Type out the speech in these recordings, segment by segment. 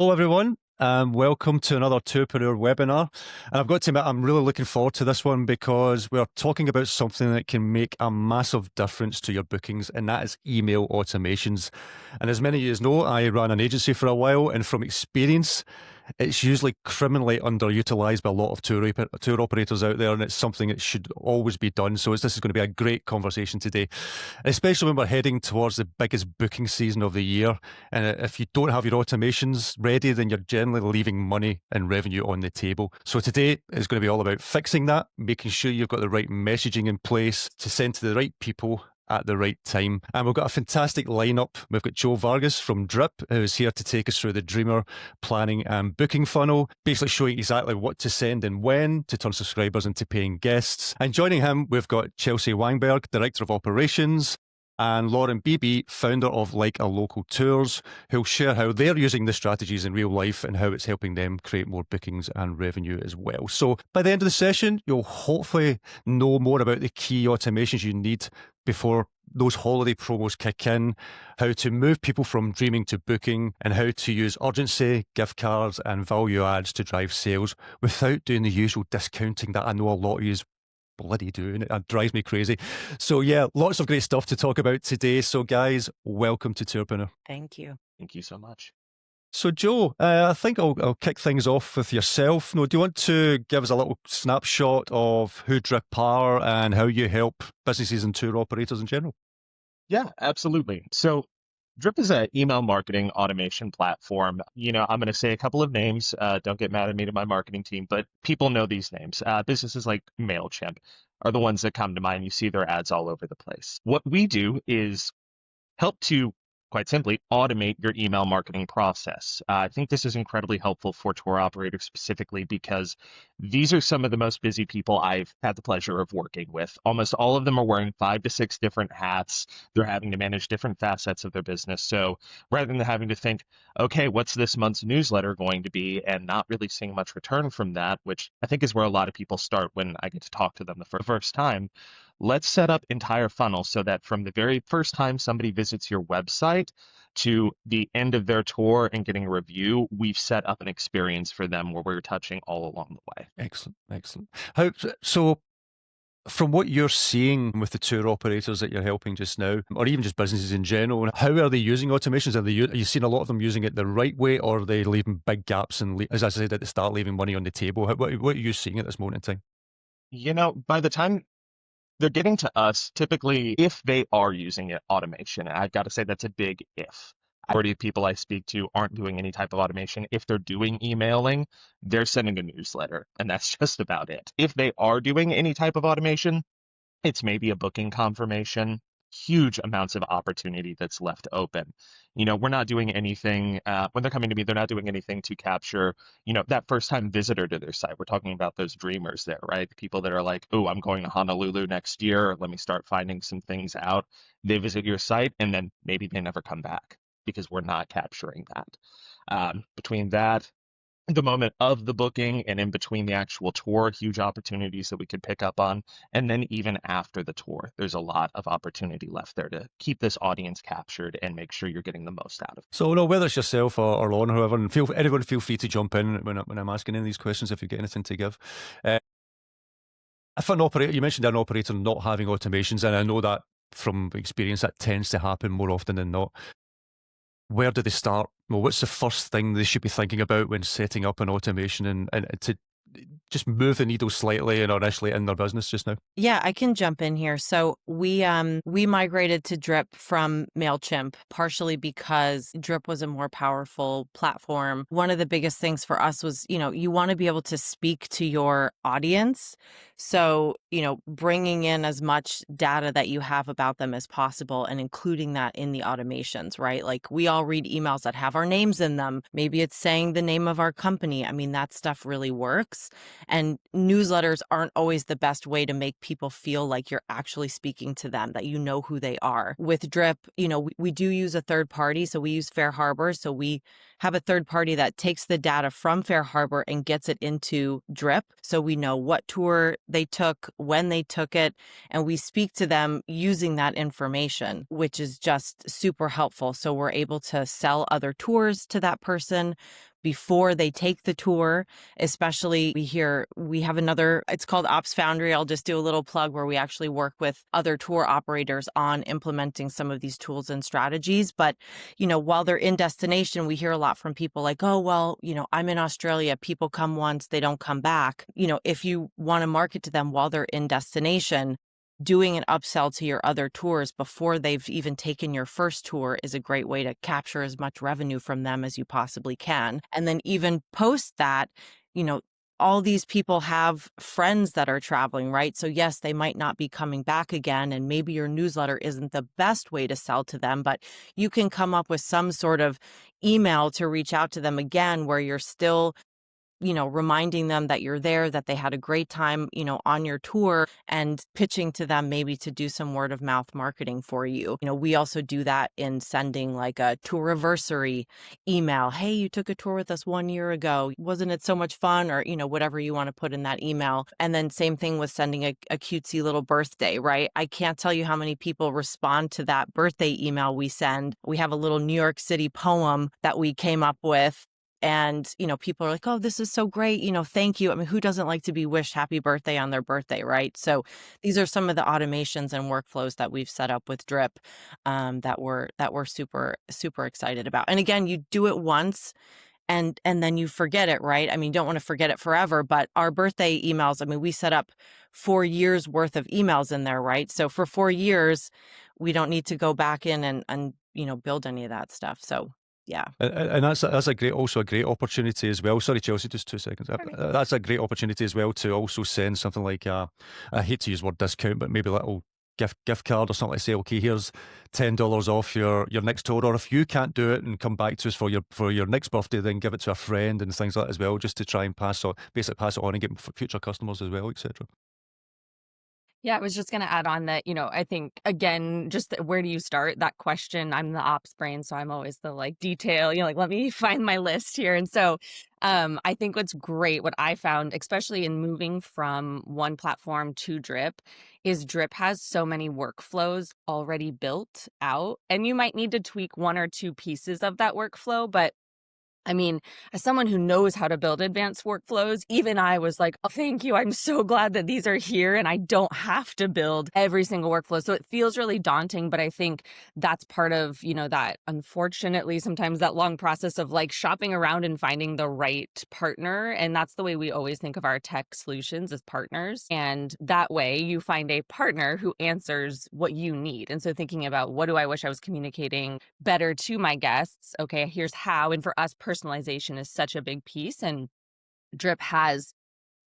Hello, everyone. Welcome to another Tourpreneur webinar. And I've got to admit, I'm really looking forward to this one because we're talking about something that can make a massive difference to your bookings, and that is email automations. And as many of you know, I ran an agency for a while, and from experience, it's usually criminally underutilized by a lot of tour operators out there, and it's something that should always be done. So this is going to be a great conversation today, especially when we're heading towards the biggest booking season of the year. And if you don't have your automations ready, then you're generally leaving money and revenue on the table. So today is going to be all about fixing that, making sure you've got the right messaging in place to send to the right people at the right time. And we've got a fantastic lineup. We've got Joe Vargas from Drip, who's here to take us through the Dreamer planning and booking funnel, basically showing exactly what to send and when to turn subscribers into paying guests. And joining him, we've got Chelsea Wangberg, Director of Operations, and Lauren Beebe, founder of Like a Local Tours, who'll share how they're using the strategies in real life and how it's helping them create more bookings and revenue as well. So by the end of the session, you'll hopefully know more about the key automations you need before those holiday promos kick in, how to move people from dreaming to booking, and how to use urgency, gift cards, and value adds to drive sales without doing the usual discounting that I know a lot of you bloody doing it. That drives me crazy. So yeah, lots of great stuff to talk about today. So guys, welcome to Tourpreneur. Thank you. Thank you so much. So Joe, I think I'll kick things off with yourself. No, do you want to give us a little snapshot of who Drip are and how you help businesses and tour operators in general? Yeah, absolutely. So Drip is an email marketing automation platform. I'm going to say a couple of names. Don't get mad at me to my marketing team, but people know these names. Businesses like MailChimp are the ones that come to mind. You see their ads all over the place. What we do is help to, quite simply, automate your email marketing process. I think this is incredibly helpful for tour operators specifically because these are some of the most busy people I've had the pleasure of working with. Almost all of them are wearing 5 to 6 different hats. They're having to manage different facets of their business. So rather than having to think, okay, what's this month's newsletter going to be, and not really seeing much return from that, which I think is where a lot of people start when I get to talk to them the first time. Let's set up entire funnels so that from the very first time somebody visits your website to the end of their tour and getting a review, we've set up an experience for them where we're touching all along the way. Excellent, excellent. So from what you're seeing with the tour operators that you're helping just now, or even just businesses in general, how are they using automations? Are you seeing a lot of them using it the right way, or are they leaving big gaps and, as I said at the start, leaving money on the table? What are you seeing at this moment in time? By the time they're getting to us, typically, if they are using it, automation, and I've got to say that's a big if. Majority of people I speak to aren't doing any type of automation. If they're doing emailing, they're sending a newsletter, and that's just about it. If they are doing any type of automation, it's maybe a booking confirmation, huge amounts of opportunity that's left open. We're not doing anything when they're coming to me, they're not doing anything to capture, that first time visitor to their site. We're talking about those dreamers there, right? People that are like, oh, I'm going to Honolulu next year. Let me start finding some things out. They visit your site and then maybe they never come back because we're not capturing that. Between that, the moment of the booking and in between the actual tour, huge opportunities that we could pick up on. And then even after the tour, there's a lot of opportunity left there to keep this audience captured and make sure you're getting the most out of it. So, no, whether it's yourself or Lauren, or whoever, and anyone feel free to jump in when I'm asking any of these questions if you've got anything to give. If an operator, you mentioned an operator not having automations, and I know that from experience that tends to happen more often than not. Where do they start? Well, what's the first thing they should be thinking about when setting up an automation and to just move the needle slightly and initially in their business just now? Yeah, I can jump in here. So we migrated to Drip from MailChimp, partially because Drip was a more powerful platform. One of the biggest things for us was, you want to be able to speak to your audience. So, bringing in as much data that you have about them as possible and including that in the automations, right? Like we all read emails that have our names in them. Maybe it's saying the name of our company. I mean, that stuff really works. And newsletters aren't always the best way to make people feel like you're actually speaking to them, that you know who they are. With Drip, we do use a third party. So we use Fair Harbor. So we have a third party that takes the data from Fair Harbor and gets it into Drip. So we know what tour they took, when they took it, and we speak to them using that information, which is just super helpful. So we're able to sell other tours to that person, before they take the tour. Especially we have another, it's called Ops Foundry. I'll just do a little plug where we actually work with other tour operators on implementing some of these tools and strategies. But, while they're in destination, we hear a lot from people like, oh, well, I'm in Australia. People come once, they don't come back. If you want to market to them while they're in destination, doing an upsell to your other tours before they've even taken your first tour is a great way to capture as much revenue from them as you possibly can. And then even post that, all these people have friends that are traveling, right? So yes, they might not be coming back again, and maybe your newsletter isn't the best way to sell to them, but you can come up with some sort of email to reach out to them again where you're still reminding them that you're there, that they had a great time, on your tour, and pitching to them maybe to do some word of mouth marketing for you. We also do that in sending like a tour anniversary email. Hey, you took a tour with us 1 year ago. Wasn't it so much fun? Or, whatever you want to put in that email. And then same thing with sending a cutesy little birthday, right? I can't tell you how many people respond to that birthday email we send. We have a little New York City poem that we came up with. And, people are like, oh, this is so great. Thank you. I mean, who doesn't like to be wished happy birthday on their birthday, right? So these are some of the automations and workflows that we've set up with Drip that we're super, super excited about. And again, you do it once and then you forget it, right? I mean, you don't want to forget it forever, but our birthday emails, I mean, we set up 4 years worth of emails in there, right? So for 4 years, we don't need to go back in and build any of that stuff. So yeah. And that's also a great opportunity as well. Sorry, Chelsea, just 2 seconds. That's a great opportunity as well to also send something like I hate to use the word discount, but maybe a little gift card or something, like say, okay, here's $10 off your next tour, or if you can't do it and come back to us for your next birthday, then give it to a friend and things like that as well, just to try and pass it on and get future customers as well, etc. Yeah, I was just going to add on that, I think, again, just where do you start? That question, I'm the ops brain, so I'm always the detail, let me find my list here. And so I think what's great, what I found, especially in moving from one platform to Drip, is Drip has so many workflows already built out. And you might need to tweak 1 or 2 pieces of that workflow, but I mean, as someone who knows how to build advanced workflows, even I was like, oh, thank you. I'm so glad that these are here and I don't have to build every single workflow. So it feels really daunting, but I think that's part of, that unfortunately sometimes that long process of shopping around and finding the right partner. And that's the way we always think of our tech solutions as partners. And that way you find a partner who answers what you need. And so thinking about what do I wish I was communicating better to my guests? Okay, here's how. And for us, personalization is such a big piece, and Drip has,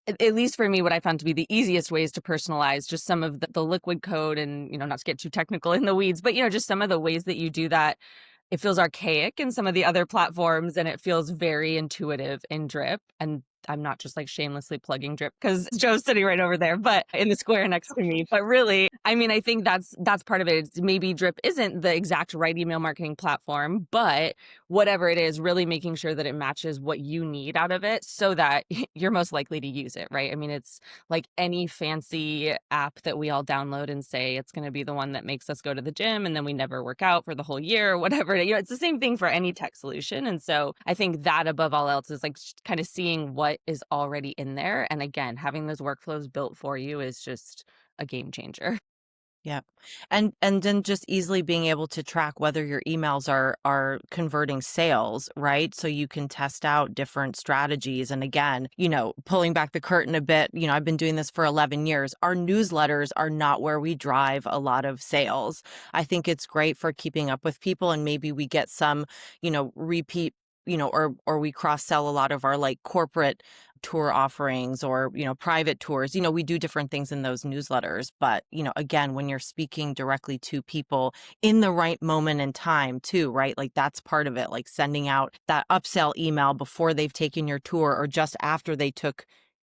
at least for me, what I found to be the easiest ways to personalize just some of the liquid code and, not to get too technical in the weeds, but, just some of the ways that you do that. It feels archaic in some of the other platforms and it feels very intuitive in Drip. And I'm not just shamelessly plugging Drip because Joe's sitting right over there, but in the square next to me. But really, I mean, I think that's part of it. Maybe Drip isn't the exact right email marketing platform, but whatever it is, really making sure that it matches what you need out of it so that you're most likely to use it, right? I mean, it's like any fancy app that we all download and say it's going to be the one that makes us go to the gym and then we never work out for the whole year or whatever. It's the same thing for any tech solution. And so I think that above all else is kind of seeing what is already in there. And again, having those workflows built for you is just a game changer. Yeah. And then just easily being able to track whether your emails are converting sales, right? So you can test out different strategies. And again, pulling back the curtain a bit, I've been doing this for 11 years. Our newsletters are not where we drive a lot of sales. I think it's great for keeping up with people, and maybe we get some, repeat, or we cross sell a lot of our corporate tour offerings or, private tours. We do different things in those newsletters. But, again, when you're speaking directly to people in the right moment in time too, right? That's part of it, sending out that upsell email before they've taken your tour or just after they took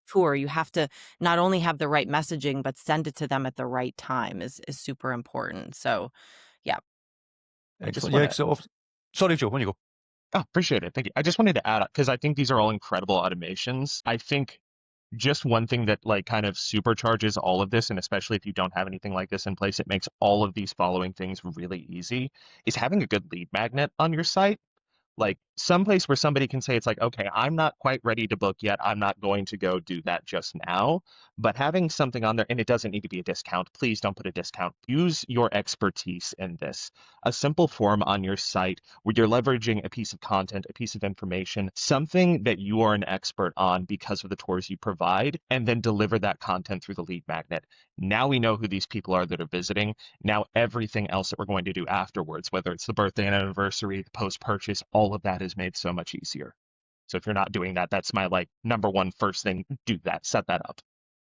tour. You have to not only have the right messaging, but send it to them at the right time is super important. So, yeah. Excellent. Yeah, sorry, Joe, when you go. Oh, appreciate it. Thank you. I just wanted to add, because I think these are all incredible automations. I think just one thing that kind of supercharges all of this, and especially if you don't have anything like this in place, it makes all of these following things really easy, is having a good lead magnet on your site. someplace where somebody can say it's like, okay, I'm not quite ready to book yet. I'm not going to go do that just now. But having something on there, and it doesn't need to be a discount. Please don't put a discount. Use your expertise in this. A simple form on your site where you're leveraging a piece of content, a piece of information, something that you are an expert on because of the tours you provide, and then deliver that content through the lead magnet. Now we know who these people are that are visiting. Now everything else that we're going to do afterwards, whether it's the birthday and anniversary, the post-purchase, all of that is made so much easier. So if you're not doing that, that's my like number one first thing. Do that. Set that up.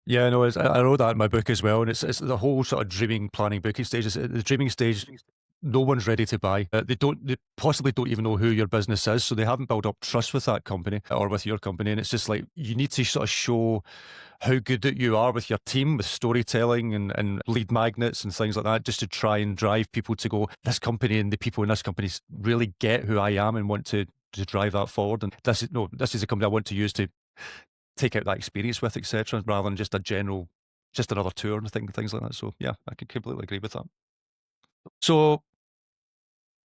Yeah, no, I wrote that in my book as well, and it's the whole sort of dreaming, planning, booking stage. The dreaming stage, no one's ready to buy. They possibly don't even know who your business is, so they haven't built up trust with that company or with your company. And it's just like you need to sort of show how good that you are with your team, with storytelling and lead magnets and things like that, just to try and drive people to go, this company and the people in this company really get who I am and want to drive that forward. And this is a company I want to use to take out that experience with, etc., rather than just a general, just another tour and things like that. So yeah, I can completely agree with that. So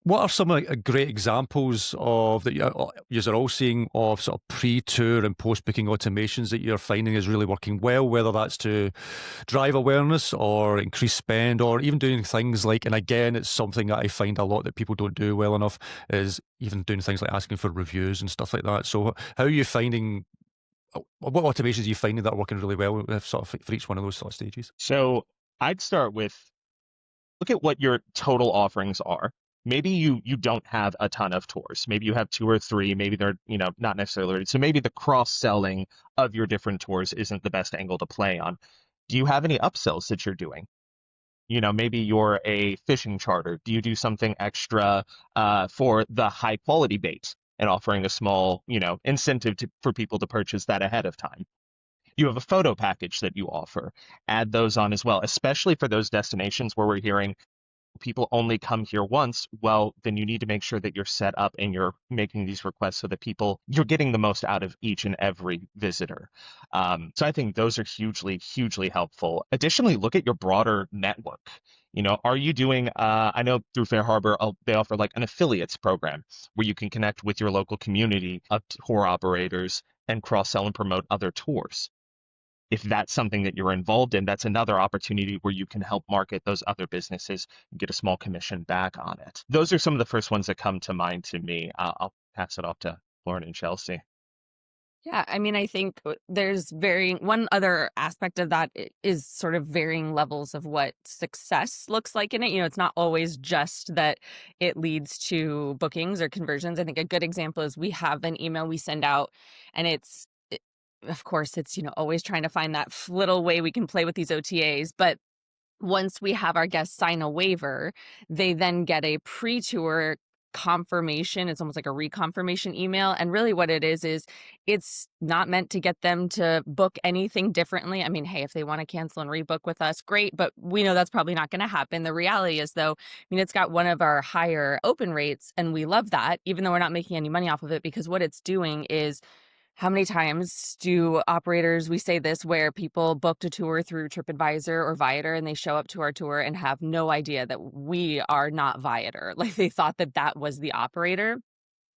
what are some great examples of that you're all seeing of sort of pre-tour and post-booking automations that you're finding is really working well, whether that's to drive awareness or increase spend, or even doing things like, and again, it's something that I find a lot that people don't do well enough, is even doing things like asking for reviews and stuff like that. So how are you finding, what automations are you finding that are working really well with sort of for each one of those sort of stages? So I'd start with look at what your total offerings are. Maybe you don't have a ton of tours. Maybe you have two or three. Maybe they're, not necessarily. So maybe the cross-selling of your different tours isn't the best angle to play on. Do you have any upsells that you're doing? Maybe you're a fishing charter. Do you do something extra for the high quality bait and offering a small, incentive for people to purchase that ahead of time? You have a photo package that you offer. Add those on as well, especially for those destinations where we're hearing people only come here once. Well, then you need to make sure that you're set up and you're making these requests so that you're getting the most out of each and every visitor. So I think those are hugely, hugely helpful. Additionally, look at your broader network. Are you doing, I know through Fair Harbor, they offer like an affiliates program where you can connect with your local community of tour operators and cross-sell and promote other tours. If that's something that you're involved in, that's another opportunity where you can help market those other businesses and get a small commission back on it. Those are some of the first ones that come to mind to me. I'll pass it off to Lauren and Chelsea. Yeah, I mean, I think there's one other aspect of that is sort of varying levels of what success looks like in it. It's not always just that it leads to bookings or conversions. I think a good example is we have an email we send out, and of course, it's, always trying to find that little way we can play with these OTAs. But once we have our guests sign a waiver, they then get a pre-tour confirmation. It's almost like a reconfirmation email. And really what it is it's not meant to get them to book anything differently. I mean, hey, if they want to cancel and rebook with us, great. But we know that's probably not going to happen. The reality is, though, it's got one of our higher open rates, and we love that, even though we're not making any money off of it, because what it's doing is, how many times do operators, we say this, where people booked a tour through TripAdvisor or Viator and they show up to our tour and have no idea that we are not Viator? Like, they thought that that was the operator.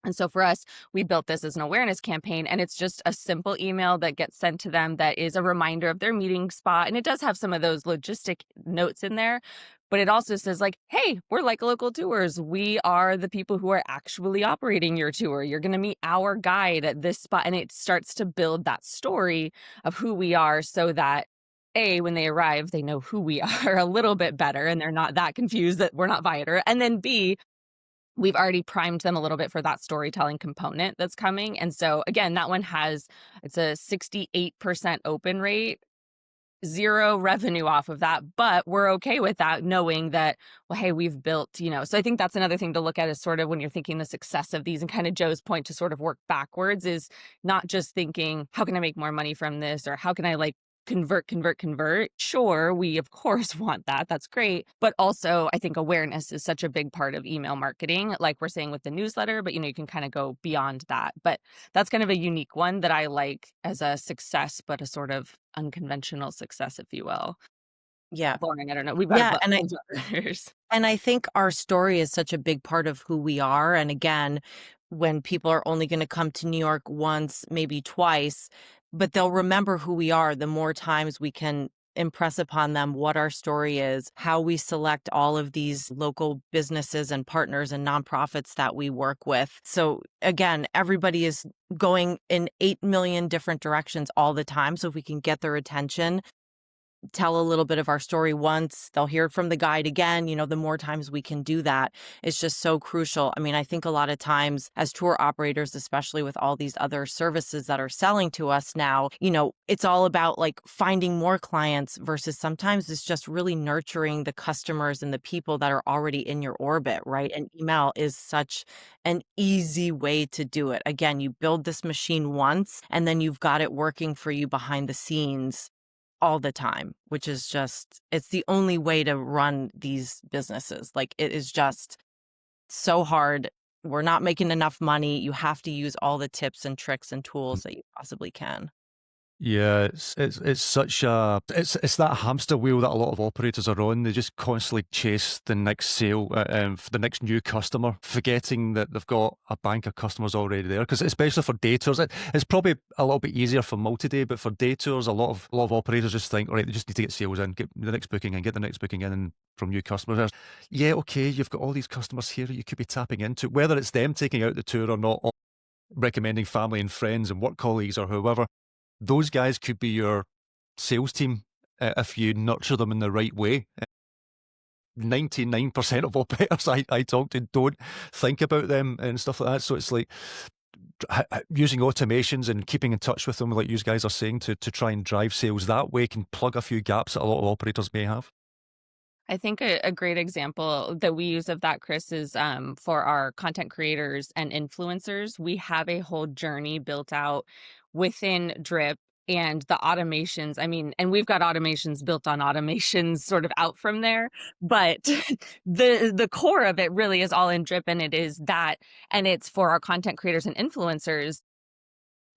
And so for us, we built this as an awareness campaign, and it's just a simple email that gets sent to them that is a reminder of their meeting spot. And it does have some of those logistic notes in there, but it also says like, hey, we're like local tours. We are the people who are actually operating your tour. You're going to meet our guide at this spot. And it starts to build that story of who we are, so that A, when they arrive, they know who we are a little bit better and they're not that confused that we're not Viator. And then B, we've already primed them a little bit for that storytelling component that's coming. And so again, that one it's a 68% open rate, zero revenue off of that, but we're okay with that, knowing that, well, hey, we've built, so I think that's another thing to look at, is sort of when you're thinking the success of these, and kind of Joe's point to sort of work backwards, is not just thinking, how can I make more money from this? Or how can I convert. Sure, we of course want that. That's great. But also, I think awareness is such a big part of email marketing, like we're saying with the newsletter, but you can kind of go beyond that. But that's kind of a unique one that I like as a success, but a sort of unconventional success, if you will. Yeah. Boring, I don't know. We've got Yeah, a bunch of others. and I think our story is such a big part of who we are. And again, when people are only going to come to New York once, maybe twice, but they'll remember who we are the more times we can impress upon them what our story is, how we select all of these local businesses and partners and nonprofits that we work with. So again, everybody is going in 8 million different directions all the time. So if we can get their attention, tell a little bit of our story once, they'll hear it from the guide again. The more times we can do that, it's just so crucial. I mean, I think a lot of times as tour operators, especially with all these other services that are selling to us now, it's all about like finding more clients versus sometimes it's just really nurturing the customers and the people that are already in your orbit, right? And email is such an easy way to do it. Again, you build this machine once and then you've got it working for you behind the scenes all the time, which is just, it's the only way to run these businesses. Like it is just so hard. We're not making enough money. You have to use all the tips and tricks and tools that you possibly can. Yeah, it's such a it's that hamster wheel that a lot of operators are on. They just constantly chase the next sale, for the next new customer, forgetting that they've got a bank of customers already there. Because especially for day tours, it's probably a little bit easier for multi-day, but for day tours, a lot of operators just think, all right, they just need to get sales in, get the next booking in, get the next booking in, and from new customers. Yeah, okay, you've got all these customers here you could be tapping into, whether it's them taking out the tour or not, or recommending family and friends and work colleagues or whoever. Those guys could be your sales team if you nurture them in the right way. 99% of operators I talk to don't think about them and stuff like that. So it's like using automations and keeping in touch with them, like you guys are saying, to try and drive sales that way can plug a few gaps that a lot of operators may have. I think a great example that we use of that, Chris, is for our content creators and influencers. We have a whole journey built out within Drip and the automations. I mean, and we've got automations built on automations sort of out from there, but the core of it really is all in Drip, and it is that, and it's for our content creators and influencers.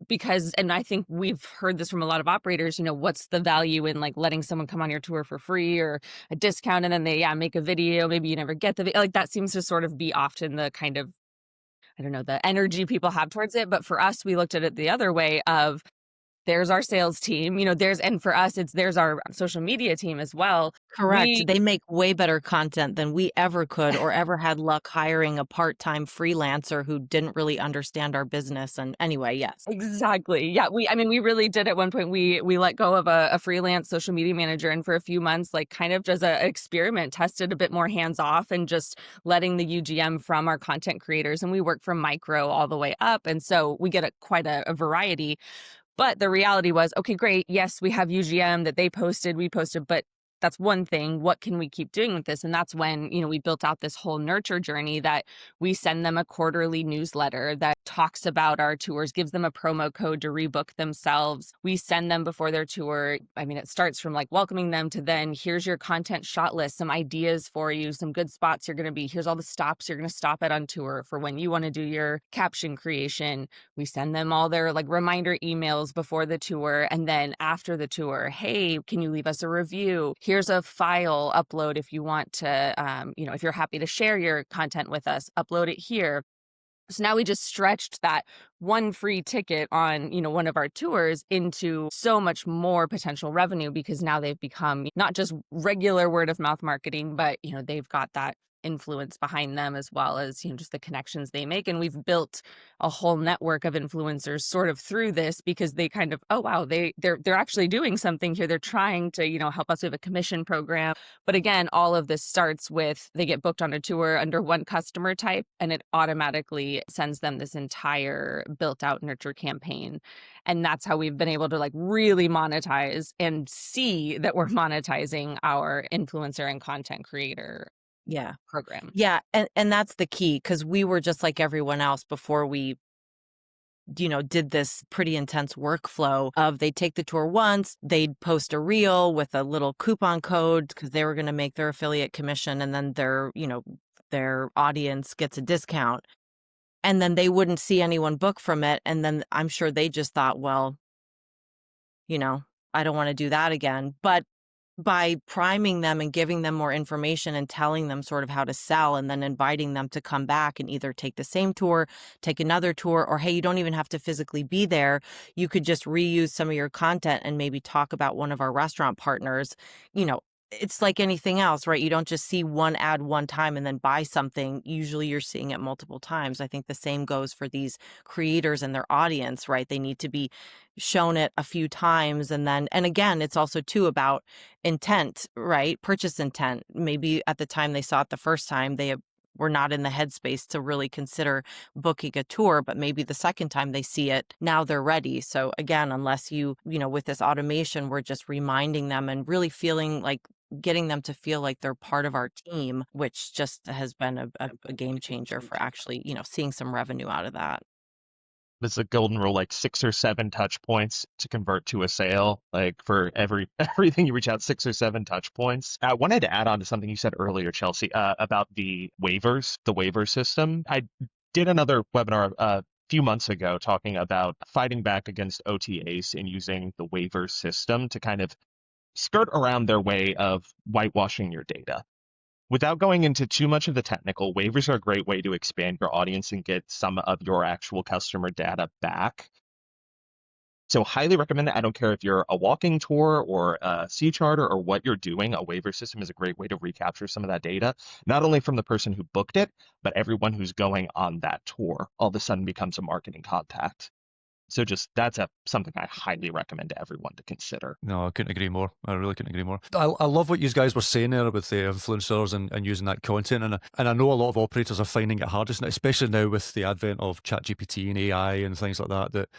Because, and I think we've heard this from a lot of operators, what's the value in like letting someone come on your tour for free or a discount, and then they make a video, maybe you never get the video. Like that seems to sort of be often the kind of, I don't know, the energy people have towards it. But for us, we looked at it the other way of, there's our sales team, and for us, there's our social media team as well. Correct. They make way better content than we ever could or ever had luck hiring a part-time freelancer who didn't really understand our business. And anyway, yes. Exactly. Yeah. We really did at one point. We let go of a freelance social media manager, and for a few months, like kind of as an experiment, tested a bit more hands off and just letting the UGM from our content creators. And we work from micro all the way up. And so we get quite a variety. But the reality was, okay, great. Yes, we have UGM that we posted, but that's one thing. What can we keep doing with this? And that's when, we built out this whole nurture journey that we send them a quarterly newsletter that talks about our tours, gives them a promo code to rebook themselves. We send them before their tour. It starts from like welcoming them to then here's your content shot list, some ideas for you, some good spots you're going to be. Here's all the stops you're going to stop at on tour for when you want to do your caption creation. We send them all their like reminder emails before the tour. And then after the tour, hey, can you leave us a review? Here's a file upload if you want to, if you're happy to share your content with us, upload it here. So now we just stretched that one free ticket on, one of our tours into so much more potential revenue, because now they've become not just regular word of mouth marketing, but, they've got that influence behind them, as well as, just the connections they make. And we've built a whole network of influencers sort of through this, because they kind of, oh, wow, they're actually doing something here. They're trying to, help us with a commission program. But again, all of this starts with, they get booked on a tour under one customer type, and it automatically sends them this entire built out nurture campaign. And that's how we've been able to like really monetize and see that we're monetizing our influencer and content creator program. Yeah. And that's the key, because we were just like everyone else before we, did this pretty intense workflow of they'd take the tour once, they'd post a reel with a little coupon code because they were going to make their affiliate commission, and then their audience gets a discount. And then they wouldn't see anyone book from it. And then I'm sure they just thought, well, I don't want to do that again. But by priming them and giving them more information and telling them sort of how to sell, and then inviting them to come back and either take the same tour, take another tour, or hey, you don't even have to physically be there. You could just reuse some of your content and maybe talk about one of our restaurant partners. You know, it's like anything else, right? You don't just see one ad one time and then buy something. Usually you're seeing it multiple times. I think the same goes for these creators and their audience, right? They need to be shown it a few times. And again, it's also too about intent, right? Purchase intent. Maybe at the time they saw it the first time, they were not in the headspace to really consider booking a tour, but maybe the second time they see it, now they're ready. So again, unless with this automation, we're just reminding them and really feeling like getting them to feel like they're part of our team, which just has been a game changer for actually, seeing some revenue out of that. It's a golden rule, like 6 or 7 touch points to convert to a sale. Like for everything you reach out, 6 or 7 touch points. I wanted to add on to something you said earlier, Chelsea, about the waivers, the waiver system. I did another webinar a few months ago talking about fighting back against OTAs and using the waiver system to kind of skirt around their way of whitewashing your data. Without going into too much of the technical, waivers are a great way to expand your audience and get some of your actual customer data back. So highly recommend it. I don't care if you're a walking tour or a sea charter or what you're doing, a waiver system is a great way to recapture some of that data, not only from the person who booked it, but everyone who's going on that tour all of a sudden becomes a marketing contact. So that's something I highly recommend to everyone to consider. No, I couldn't agree more. I really couldn't agree more. I love what you guys were saying there with the influencers and using that content. And I know a lot of operators are finding it hardest, especially now with the advent of ChatGPT and AI and things like that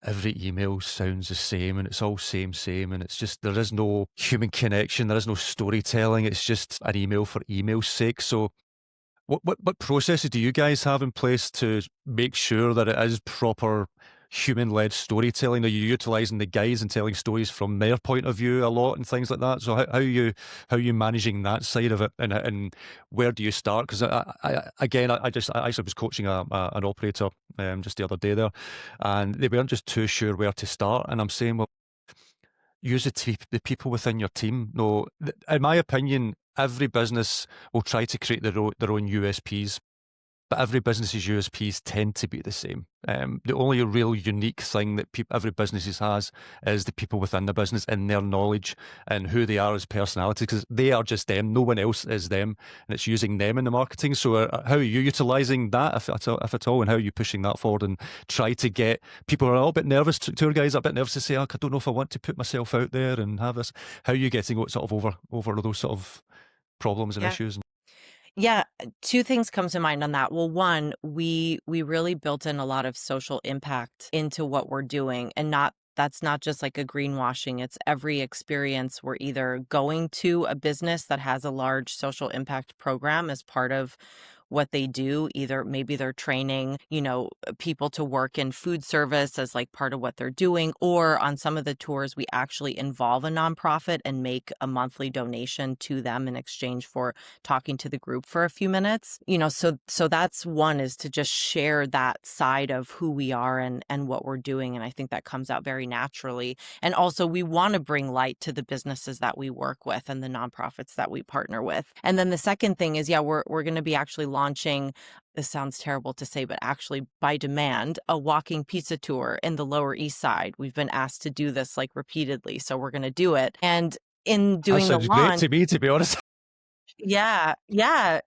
every email sounds the same and it's all same. And it's just, there is no human connection. There is no storytelling. It's just an email for email's sake. So what processes do you guys have in place to make sure that it is proper human-led storytelling? Are you utilizing the guys and telling stories from their point of view a lot and things like that? So how are you managing that side of it, and where do you start? Because I actually was coaching an operator just the other day there, and they weren't just too sure where to start. And I'm saying, well, use the people within your team. No, in my opinion, every business will try to create their own USPs. But every business's USPs tend to be the same. The only real unique thing that every business has is the people within the business and their knowledge and who they are as personalities, because they are just them. No one else is them, and it's using them in the marketing. So how are you utilising that, if at all, and how are you pushing that forward and try to get people who are a little bit nervous, tour guys are a bit nervous to say, I don't know if I want to put myself out there and have this. How are you getting sort of over those sort of problems and Yeah. issues? Yeah, two things come to mind on that. Well, one, we really built in a lot of social impact into what we're doing, and that's not just like a greenwashing. It's every experience we're either going to a business that has a large social impact program as part of what they do. Either maybe they're training, people to work in food service as like part of what they're doing, or on some of the tours, we actually involve a nonprofit and make a monthly donation to them in exchange for talking to the group for a few minutes. So that's one, is to just share that side of who we are and what we're doing. And I think that comes out very naturally. And also we want to bring light to the businesses that we work with and the nonprofits that we partner with. And then the second thing is, we're going to be actually launching, this sounds terrible to say, but actually by demand, a walking pizza tour in the Lower East Side. We've been asked to do this like repeatedly, so we're going to do it. And in doing the That sounds launch, great to me, to be honest. Yeah.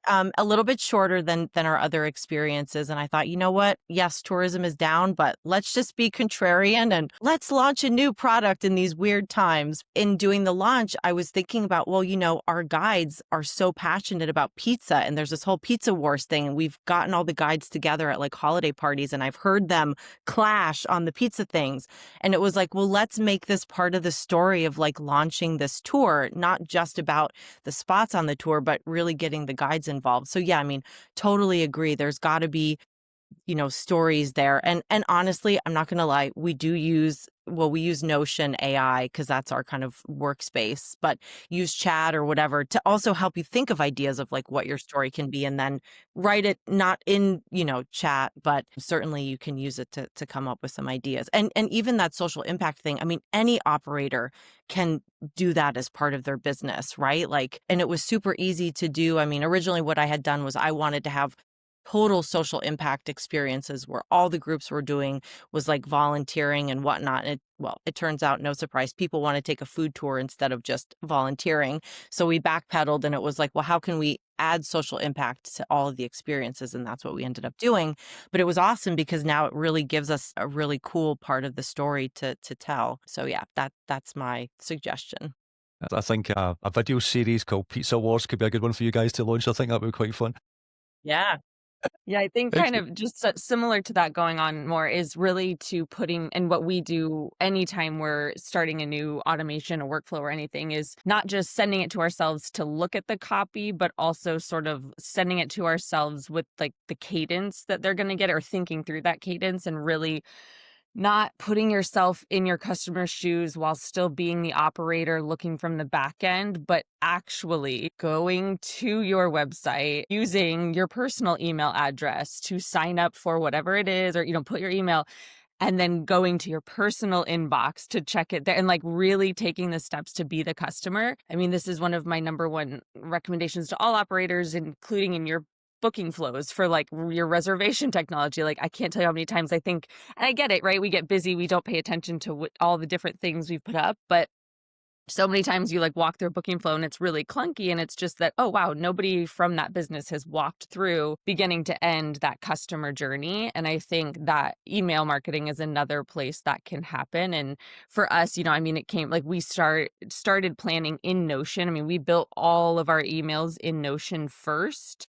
A little bit shorter than our other experiences. And I thought, you know what? Yes, tourism is down, but let's just be contrarian and let's launch a new product in these weird times. In doing the launch, I was thinking about, well, our guides are so passionate about pizza, and there's this whole pizza wars thing. And we've gotten all the guides together at like holiday parties, and I've heard them clash on the pizza things. And it was like, well, let's make this part of the story of like launching this tour, not just about the spots on the tour, but really getting the guides involved. So yeah, I mean, totally agree. There's got to be stories there. And honestly, I'm not going to lie, we use Notion AI because that's our kind of workspace, but use chat or whatever to also help you think of ideas of like what your story can be and then write it not in, chat, but certainly you can use it to come up with some ideas. And even that social impact thing, I mean, any operator can do that as part of their business, right? Like, and it was super easy to do. I mean, originally what I had done was I wanted to have total social impact experiences where all the groups were doing was like volunteering and whatnot. And it turns out, no surprise, people want to take a food tour instead of just volunteering. So we backpedaled and it was like, well, how can we add social impact to all of the experiences? And that's what we ended up doing. But it was awesome because now it really gives us a really cool part of the story to tell. So yeah, that's my suggestion. I think a video series called Pizza Wars could be a good one for you guys to launch. I think that would be quite fun. Yeah. Yeah, I think kind Excellent. of just similar to that going on more is really to putting and what we do anytime we're starting a new automation or workflow or anything is not just sending it to ourselves to look at the copy, but also sort of sending it to ourselves with like the cadence that they're going to get or thinking through that cadence and really not putting yourself in your customer's shoes while still being the operator looking from the back end, but actually going to your website using your personal email address to sign up for whatever it is, or, put your email and then going to your personal inbox to check it there and like really taking the steps to be the customer. I mean, this is one of my number one recommendations to all operators, including in your booking flows for like your reservation technology. Like, I can't tell you how many times I think, and I get it, right? We get busy, we don't pay attention to all the different things we've put up, but so many times you like walk through a booking flow and it's really clunky and it's just that, oh wow, nobody from that business has walked through beginning to end that customer journey. And I think that email marketing is another place that can happen. And for us, I mean, it came like we started planning in Notion. I mean, we built all of our emails in Notion first.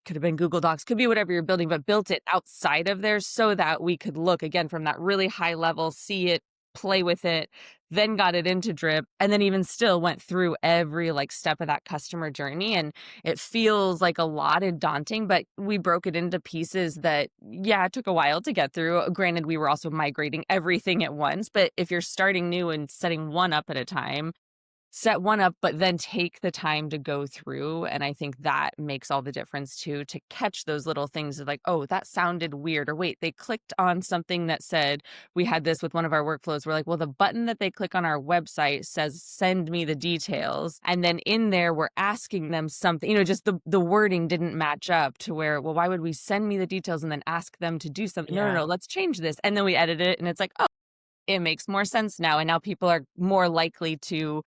Could have been Google Docs, could be whatever you're building, but built it outside of there so that we could look again from that really high level, see it, play with it, then got it into Drip, and then even still went through every like step of that customer journey. And it feels like a lot and daunting, but we broke it into pieces that, yeah, it took a while to get through. Granted, we were also migrating everything at once, but if you're starting new and setting one up at a time, set one up, but then take the time to go through. And I think that makes all the difference too, to catch those little things of like, oh, that sounded weird. Or wait, they clicked on something that said, we had this with one of our workflows. We're like, well, the button that they click on our website says, send me the details. And then in there, we're asking them something, just the wording didn't match up to where, well, why would we send me the details and then ask them to do something? No, Yeah. let's change this. And then we edit it and it's like, oh, it makes more sense now. And now people are more likely to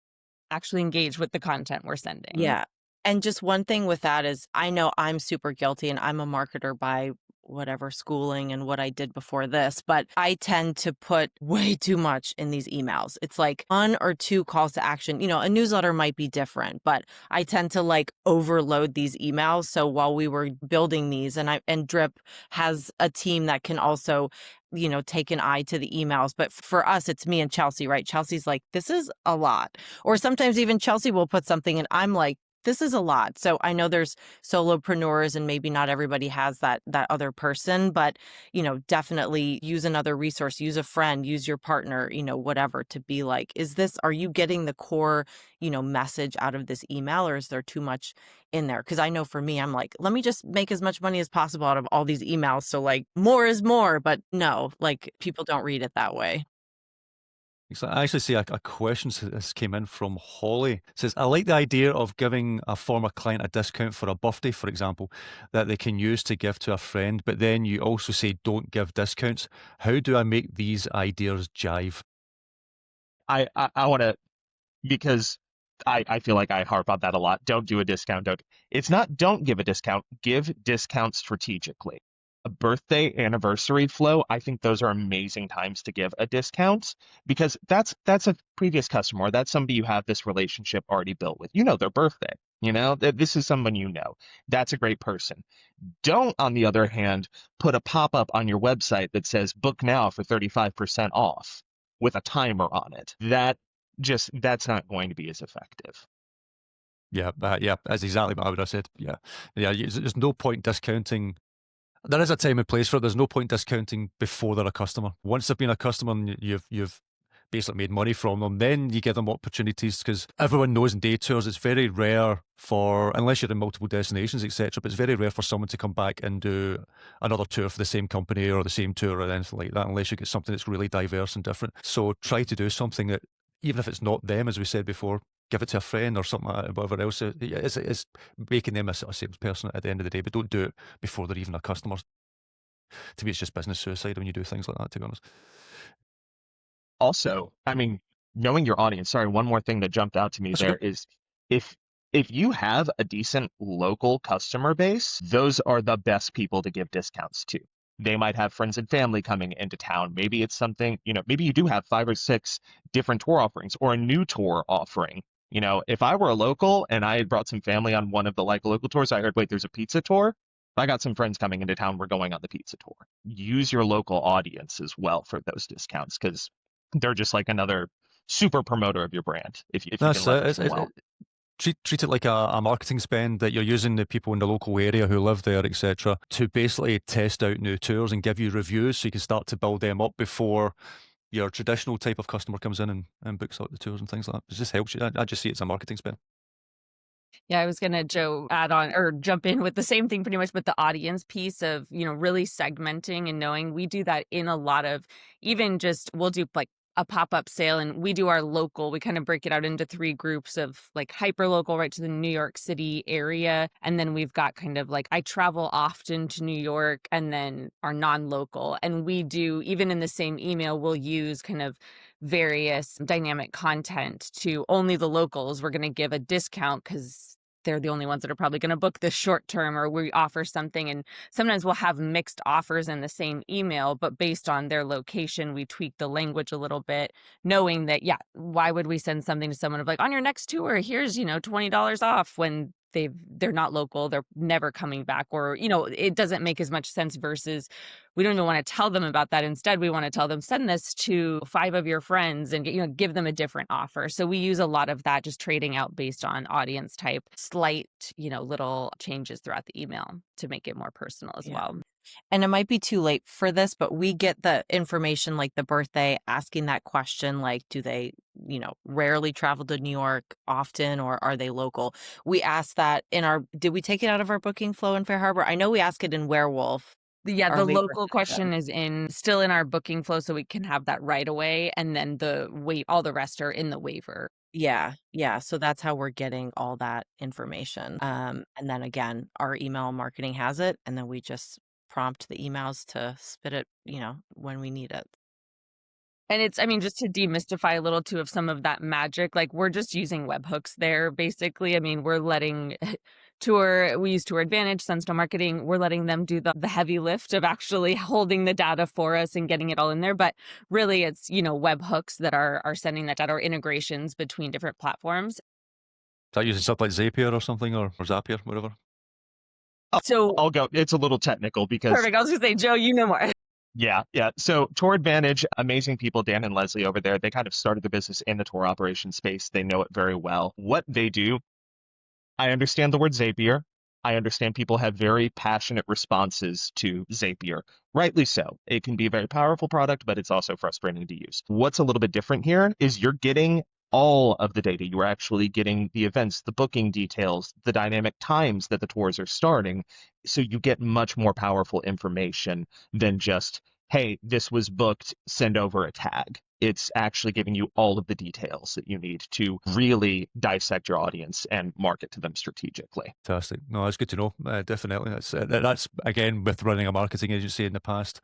actually engage with the content we're sending. Yeah. And just one thing with that is I know I'm super guilty and I'm a marketer by whatever schooling and what I did before this, but I tend to put way too much in these emails. It's like one or two calls to action. A newsletter might be different, but I tend to like overload these emails. So while we were building these and Drip has a team that can also take an eye to the emails. But for us, it's me and Chelsea, right? Chelsea's like, this is a lot. Or sometimes even Chelsea will put something and I'm like, this is a lot. So I know there's solopreneurs and maybe not everybody has that other person, but definitely use another resource, use a friend, use your partner, whatever, to be like, are you getting the core, message out of this email, or is there too much in there? Because I know for me, I'm like, let me just make as much money as possible out of all these emails. So like more is more, but no, like people don't read it that way. So I actually see a question this came in from Holly. It says, I like the idea of giving a former client a discount for a birthday, for example, that they can use to give to a friend, but then you also say don't give discounts. How do I make these ideas jive? I want to, because I feel like I harp on that a lot. Don't do a discount. It's not don't give a discount, give discounts strategically. A birthday anniversary flow, I think those are amazing times to give a discount, because that's a previous customer. That's somebody you have this relationship already built with. You know their birthday. This is someone you know. That's a great person. Don't, on the other hand, put a pop-up on your website that says book now for 35% off with a timer on it. That's not going to be as effective. Yeah, yeah, that's exactly what I would have said. Yeah, there's no point discounting There is a time and place for it. There's no point discounting before they're a customer. Once they've been a customer and you've basically made money from them, then you give them opportunities, because everyone knows in day tours it's very rare for, unless you're in multiple destinations, etc., but it's very rare for someone to come back and do another tour for the same company or the same tour or anything like that, unless you get something that's really diverse and different. So try to do something that, even if it's not them, as we said before, give it to a friend or something like that, whatever else. It's making them a sort of salesperson at the end of the day, but don't do it before they're even a customer. To me, it's just business suicide when you do things like that, to be honest. Also, I mean, knowing your audience, sorry, one more thing that jumped out to me That's there okay. is if if you have a decent local customer base, those are the best people to give discounts to. They might have friends and family coming into town. Maybe it's something, maybe you do have 5 or 6 different tour offerings or a new tour offering. If I were a local and I had brought some family on one of the like local tours, I heard, wait, there's a pizza tour. I got some friends coming into town. We're going on the pizza tour. Use your local audience as well for those discounts, because they're just like another super promoter of your brand if you can That's it. leverage them well. Treat it like a marketing spend, that you're using the people in the local area who live there, etc., to basically test out new tours and give you reviews, so you can start to build them up before your traditional type of customer comes in and books out the tours and things like that. It just helps you. I just see it as a marketing spend. Yeah, I was gonna, Joe, add on or jump in with the same thing pretty much, but the audience piece of, really segmenting and knowing we do that in a lot of, even just we'll do like a pop-up sale, and we do our local, we kind of break it out into 3 groups of like hyper local right to the New York City area. And then we've got kind of like I travel often to New York, and then our non-local. And we do, even in the same email, we'll use kind of various dynamic content to only the locals. We're going to give a discount because they're the only ones that are probably going to book this short term, or we offer something. And sometimes we'll have mixed offers in the same email, but based on their location, we tweak the language a little bit, knowing that, yeah, why would we send something to someone of like, on your next tour, here's, $20 off, when they're not local, they're never coming back, or, it doesn't make as much sense, versus we don't even want to tell them about that. Instead, we want to tell them, send this to 5 of your friends and, give them a different offer. So we use a lot of that, just trading out based on audience type, slight, little changes throughout the email to make it more personal as Yeah. well. And it might be too late for this, but we get the information like the birthday, asking that question, like, do they, rarely travel to New York often, or are they local? We ask that did we take it out of our booking flow in Fair Harbor? I know we ask it in Werewolf. Yeah, Or the maybe local question is still in our booking flow, so we can have that right away. And then all the rest are in the waiver. Yeah. So that's how we're getting all that information. And then again, our email marketing has it, and then we just prompt the emails to spit it, when we need it. And just to demystify a little too of some of that magic, like we're just using webhooks there, basically. We're letting we use Tour Advantage, Sunstone Marketing. We're letting them do the heavy lift of actually holding the data for us and getting it all in there. But really it's, webhooks that are sending that data, or integrations between different platforms. Is that using stuff like Zapier or something, or Zapier, whatever? So I'll go. It's a little technical because perfect. I was gonna say, Joe, you know more. yeah. So Tour Advantage, amazing people, Dan and Leslie over there, they kind of started the business in the tour operation space. They know it very well. What they do, I understand the word Zapier. I understand people have very passionate responses to Zapier. Rightly so. It can be a very powerful product, but it's also frustrating to use. What's a little bit different here is you're getting all of the data. You are actually getting the events, the booking details, the dynamic times that the tours are starting. So you get much more powerful information than just, hey, this was booked, send over a tag. It's actually giving you all of the details that you need to really dissect your audience and market to them strategically. Fantastic. No, that's good to know. Definitely. That's again, with running a marketing agency in the past,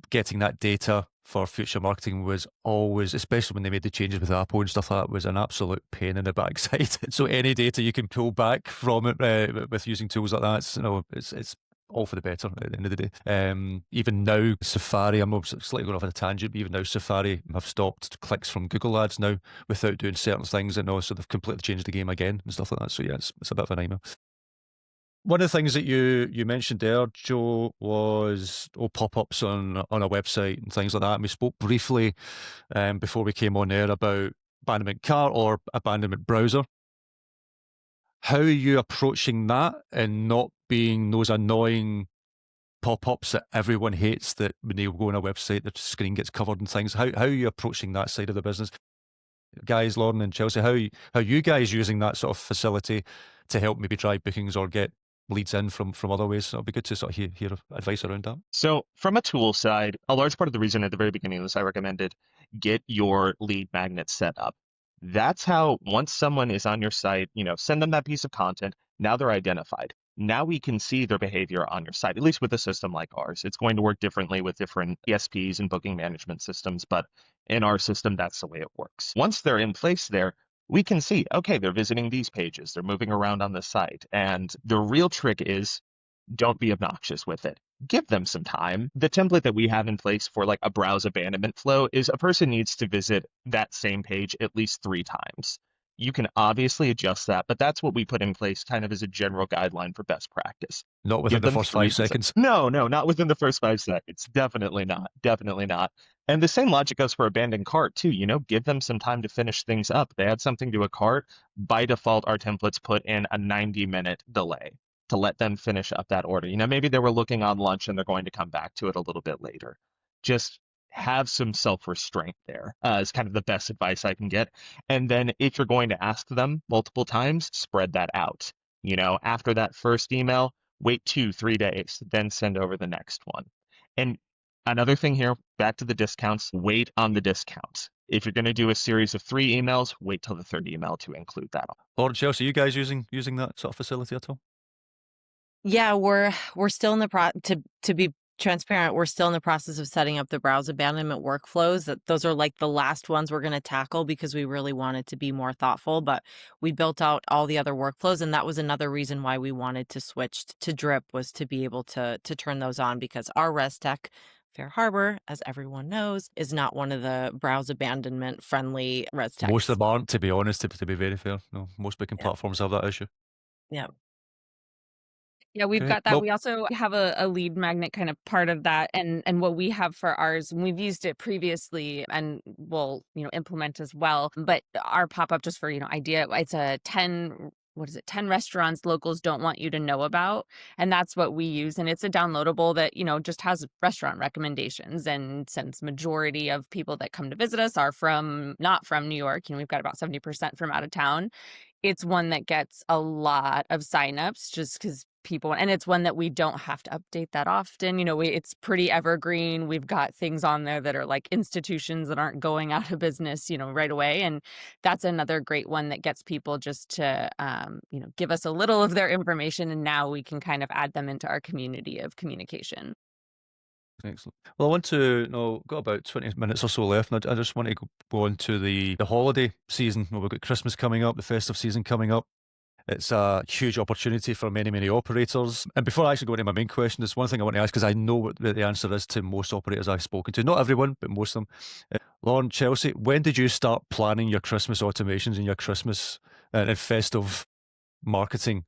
getting that data for future marketing was always, especially when they made the changes with Apple and stuff like that, was an absolute pain in the backside. So any data you can pull back from it with using tools like that, it's all for the better at the end of the day. Even now, Safari, I'm slightly going off on a tangent, but even now Safari have stopped clicks from Google ads now without doing certain things, so they've completely changed the game again and stuff like that. So yeah, it's a bit of a nightmare. One of the things that you mentioned there, Joe, was pop-ups on a website and things like that. And we spoke briefly before we came on air about abandonment cart or abandonment browser. How are you approaching that and not being those annoying pop-ups that everyone hates, that when they go on a website, their screen gets covered and things. How are you approaching that side of the business? Guys, Lauren and Chelsea, how are you guys using that sort of facility to help maybe drive bookings or get leads in from other ways? So it'll be good to sort of hear advice around that. So from a tool side, a large part of the reason at the very beginning of this, I recommended get your lead magnet set up. That's how once someone is on your site, send them that piece of content. Now they're identified. Now we can see their behavior on your site, at least with a system like ours. It's going to work differently with different ESPs and booking management systems, but in our system, that's the way it works. Once they're in place there, we can see, okay, they're visiting these pages, they're moving around on the site. And the real trick is don't be obnoxious with it. Give them some time. The template that we have in place for like a browse abandonment flow is a person needs to visit that same page at least 3 times. You can obviously adjust that, but that's what we put in place kind of as a general guideline for best practice. Not within Give the them first 3 5 seconds. No, not within the first 5 seconds. Definitely not. Definitely not. And the same logic goes for abandoned cart too. Give them some time to finish things up. They add something to a cart. By default, our templates put in a 90-minute delay to let them finish up that order. Maybe they were looking on lunch and they're going to come back to it a little bit later. Just have some self-restraint there is kind of the best advice I can get. And then if you're going to ask them multiple times, spread that out. After that first email, wait 2-3 days, then send over the next one. And another thing here, back to the discounts, wait on the discounts. If you're going to do a series of 3 emails, wait till the 3rd email to include that. Lauren, Chelsea, are you guys using that sort of facility at all? Yeah, we're still in the to be transparent, we're still in the process of setting up the browse abandonment workflows. Those are like the last ones we're going to tackle because we really wanted to be more thoughtful, but we built out all the other workflows, and that was another reason why we wanted to switch to Drip, was to be able to turn those on, because our res tech, Fair Harbor, as everyone knows, is not one of the browse abandonment friendly res techs. Most of them aren't, to be honest, to be very fair. No, most booking platforms have that issue. Yeah. Yeah, we've Okay. got that. Well, We also have a lead magnet kind of part of that, and what we have for ours, and we've used it previously and we'll, implement as well. But our pop-up, just for, idea, it's a 10 restaurants locals don't want you to know about. And that's what we use. And it's a downloadable that, just has restaurant recommendations. And since majority of people that come to visit us are not from New York, we've got about 70% from out of town. It's one that gets a lot of signups just because people, and it's one that we don't have to update that often. It's pretty evergreen. We've got things on there that are like institutions that aren't going out of business, right away. And that's another great one that gets people just to, give us a little of their information. And now we can kind of add them into our community of communication. excellent. Well, I want to got about 20 minutes or so left, and I just want to go on to the holiday season. We've got Christmas coming up, the festive season coming up. It's a huge opportunity for many, many operators. And before I actually go into my main question, there's one thing I want to ask, because I know what the answer is to most operators I've spoken to. Not everyone, but most of them. Lauren, Chelsea, when did you start planning your Christmas automations and your Christmas and festive marketing?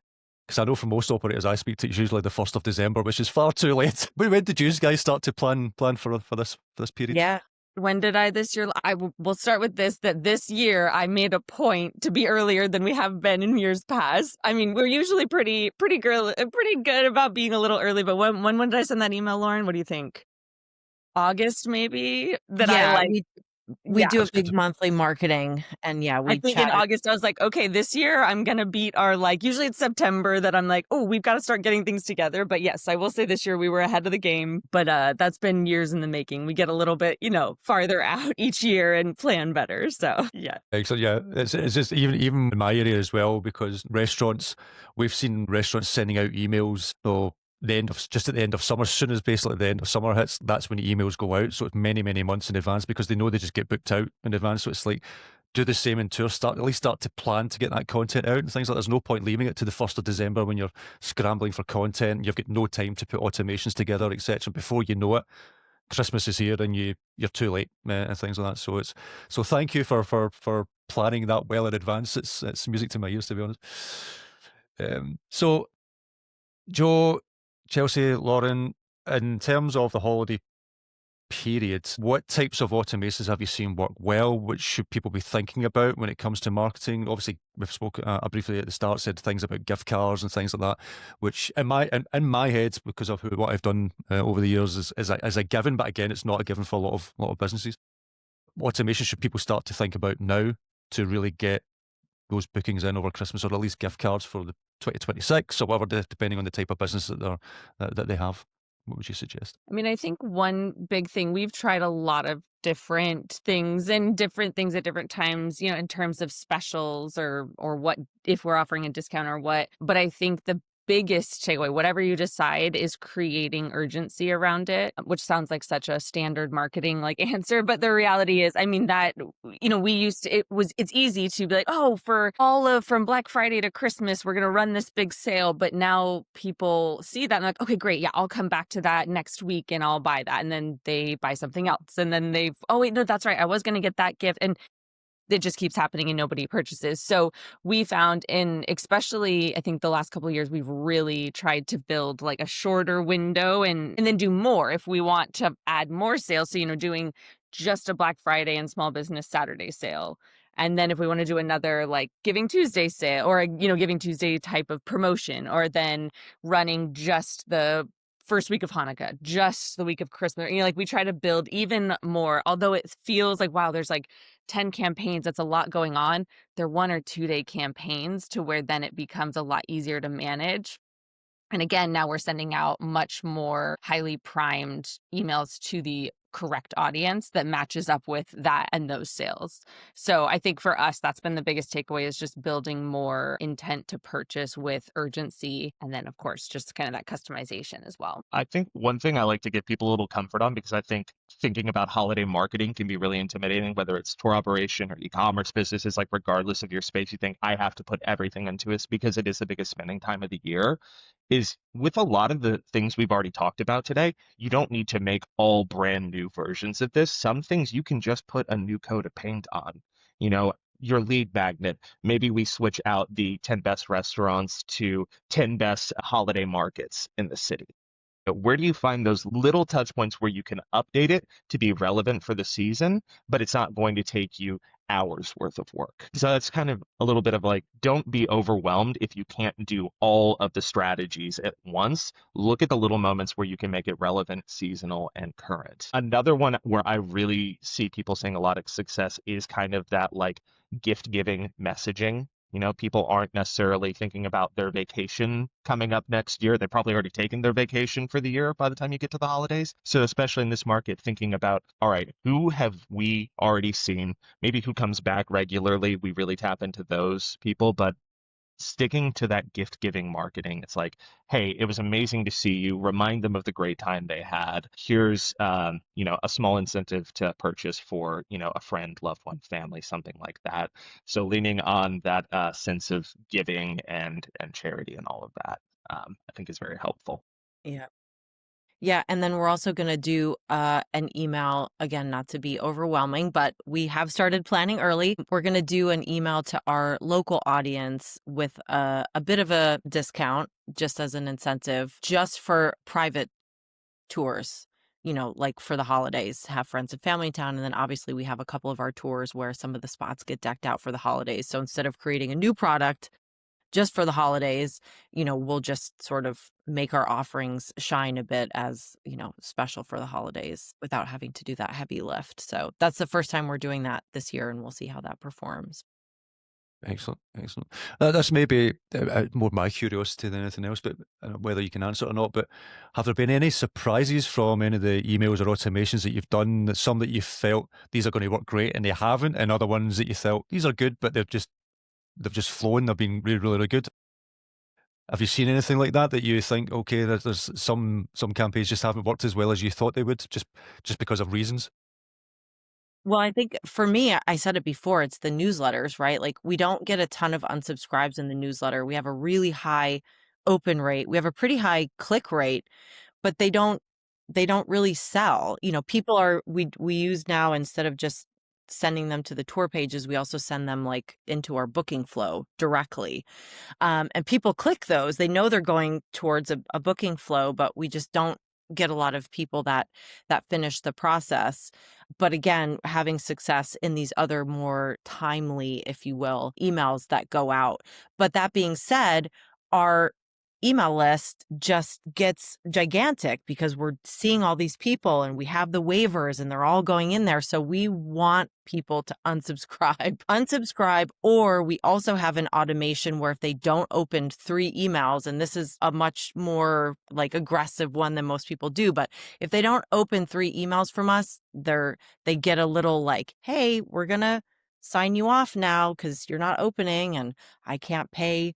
Because I know for most operators I speak to, it's usually the 1st of December, which is far too late. But when did you guys start to plan for this period? Yeah. When did I this year? We'll start with that this year I made a point to be earlier than we have been in years past. I mean, we're usually pretty good about being a little early, but when did I send that email, Lauren? What do you think? August, maybe? We do a That's good. big monthly marketing, and I we think in chatted. August, I was like, okay, this year I'm going to beat our, usually it's September that I'm like, oh, we've got to start getting things together. But yes, I will say this year we were ahead of the game, but that's been years in the making. We get a little bit, farther out each year and plan better. So yeah. Excellent. Yeah, it's just even in my area as well, because we've seen restaurants sending out emails. So just at the end of summer, as soon as basically the end of summer hits, that's when the emails go out. So it's many, many months in advance, because they know they just get booked out in advance. So it's like, do the same in tours. At least start to plan to get that content out and things like that. There's no point leaving it to the 1st of December when you're scrambling for content. You've got no time to put automations together, etc. Before you know it, Christmas is here and you're too late and things like that. So thank you for planning that well in advance. It's music to my ears, to be honest. So Joe, Chelsea, Lauren, in terms of the holiday period, what types of automations have you seen work well? What should people be thinking about when it comes to marketing? Obviously, we've spoken, I briefly at the start said things about gift cards and things like that, which in my head, because of what I've done over the years, is a given. But again, it's not a given for a lot of businesses. Automation should people start to think about now to really get those bookings in over Christmas, or at least gift cards for the 2026 or whatever, depending on the type of business that they have. What would you suggest? I mean, I think one big thing, we've tried a lot of different things and different things at different times, in terms of specials or what if we're offering a discount or what. But I think the biggest takeaway, whatever you decide, is creating urgency around it, which sounds like such a standard marketing like answer. But the reality is, I mean, that, it's easy to be like, oh, for all of from Black Friday to Christmas, we're going to run this big sale. But now people see that and like, okay, great. Yeah, I'll come back to that next week and I'll buy that. And then they buy something else. And then oh, wait, no, that's right. I was going to get that gift. And it just keeps happening and nobody purchases. So we found especially I think the last couple of years, we've really tried to build like a shorter window and then do more if we want to add more sales. So, doing just a Black Friday and Small Business Saturday sale. And then if we want to do another like Giving Tuesday sale or, Giving Tuesday type of promotion, or then running just the first week of Hanukkah, just the week of Christmas, like we try to build even more, although it feels like, wow, there's like 10 campaigns. That's a lot going on. They're 1 or 2 day campaigns to where then it becomes a lot easier to manage. And again, now we're sending out much more highly primed emails to the correct audience that matches up with that and those sales. So I think for us, that's been the biggest takeaway, is just building more intent to purchase with urgency. And then, of course, just kind of that customization as well. I think one thing I like to give people a little comfort on, because I think thinking about holiday marketing can be really intimidating, whether it's tour operation or e-commerce businesses, like regardless of your space, you think I have to put everything into this because it is the biggest spending time of the year. Is with a lot of the things we've already talked about today, you don't need to make all brand new versions of this. Some things you can just put a new coat of paint on. Your lead magnet, maybe we switch out the 10 best restaurants to 10 best holiday markets in the city. Where do you find those little touch points where you can update it to be relevant for the season, but it's not going to take you hours worth of work? So that's kind of a little bit of like, don't be overwhelmed if you can't do all of the strategies at once. Look at the little moments where you can make it relevant, seasonal, and current. Another one where I really see people seeing a lot of success is kind of that like gift giving messaging. People aren't necessarily thinking about their vacation coming up next year. They've probably already taken their vacation for the year by the time you get to the holidays. So especially in this market, thinking about, all right, who have we already seen? Maybe who comes back regularly? We really tap into those people, but sticking to that gift giving marketing. It's like, hey, it was amazing to see you. Remind them of the great time they had. Here's, a small incentive to purchase for, a friend, loved one, family, something like that. So leaning on that sense of giving and charity and all of that, I think is very helpful. Yeah. Yeah, and then we're also going to do an email, again, not to be overwhelming, but we have started planning early. We're going to do an email to our local audience with a bit of a discount, just as an incentive, just for private tours, like for the holidays, have friends and family in town. And then obviously we have a couple of our tours where some of the spots get decked out for the holidays. So instead of creating a new product just for the holidays, we'll just sort of make our offerings shine a bit as, special for the holidays without having to do that heavy lift. So that's the first time we're doing that this year, and we'll see how that performs. Excellent, excellent. That's maybe more my curiosity than anything else, but whether you can answer it or not. But have there been any surprises from any of the emails or automations that you've done? Some that you felt these are going to work great and they haven't, and other ones that you felt these are good, but they've just flown. They've been really, really, really good. Have you seen anything like that you think, okay, there's some campaigns just haven't worked as well as you thought they would, just because of reasons? Well, I think for me, I said it before, it's the newsletters, right? Like we don't get a ton of unsubscribes in the newsletter. We have a really high open rate. We have a pretty high click rate, but they don't really sell. We use now, instead of just sending them to the tour pages, we also send them like into our booking flow directly. And people click those. They know they're going towards a booking flow, but we just don't get a lot of people that finish the process. But again, having success in these other more timely, if you will, emails that go out. But that being said, our email list just gets gigantic because we're seeing all these people and we have the waivers and they're all going in there. So we want people to unsubscribe, or we also have an automation where if they don't open 3 emails, and this is a much more like aggressive one than most people do, but if they don't open 3 emails from us, they get a little like, hey, we're gonna sign you off now because you're not opening and I can't pay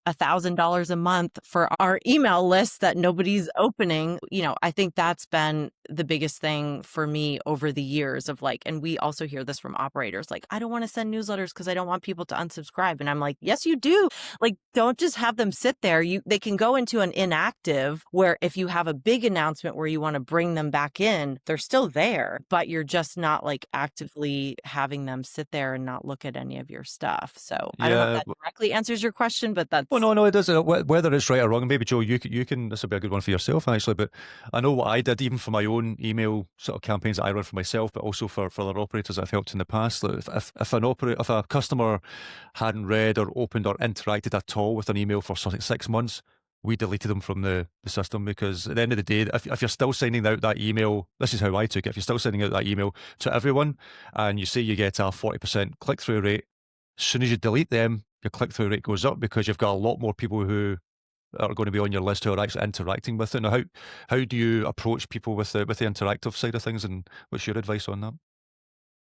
$1,000 a month for our email list that nobody's opening. I think that's been the biggest thing for me over the years of like, and we also hear this from operators, like, I don't want to send newsletters because I don't want people to unsubscribe. And I'm like, yes, you do. Like, don't just have them sit there. They can go into an inactive where if you have a big announcement where you want to bring them back in, they're still there, but you're just not like actively having them sit there and not look at any of your stuff. So I don't know if Yeah. that directly answers your question, but that's Well, no, it does. Whether it's right or wrong, and maybe Joe, you can. This will be a good one for yourself, actually. But I know what I did, even for my own email sort of campaigns that I run for myself, but also for other operators that I've helped in the past. Like if a customer hadn't read or opened or interacted at all with an email for something 6 months, we deleted them from the system, because at the end of the day, if you're still sending out that email, this is how I took it. If you're still sending out that email to everyone, and you say you get a 40% click through rate, as soon as you delete them, your click-through rate goes up because you've got a lot more people who are going to be on your list who are actually interacting with it. Now, how do you approach people with the interactive side of things, and what's your advice on that?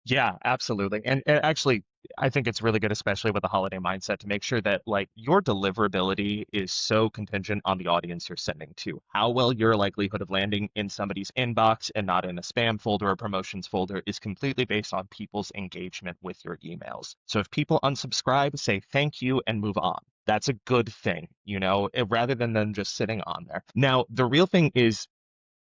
Yeah, absolutely. And actually, I think it's really good, especially with the holiday mindset, to make sure that like your deliverability is so contingent on the audience you're sending to. How well your likelihood of landing in somebody's inbox and not in a spam folder or promotions folder is completely based on people's engagement with your emails. So if people unsubscribe, say thank you and move on. That's a good thing, rather than them just sitting on there. Now, the real thing is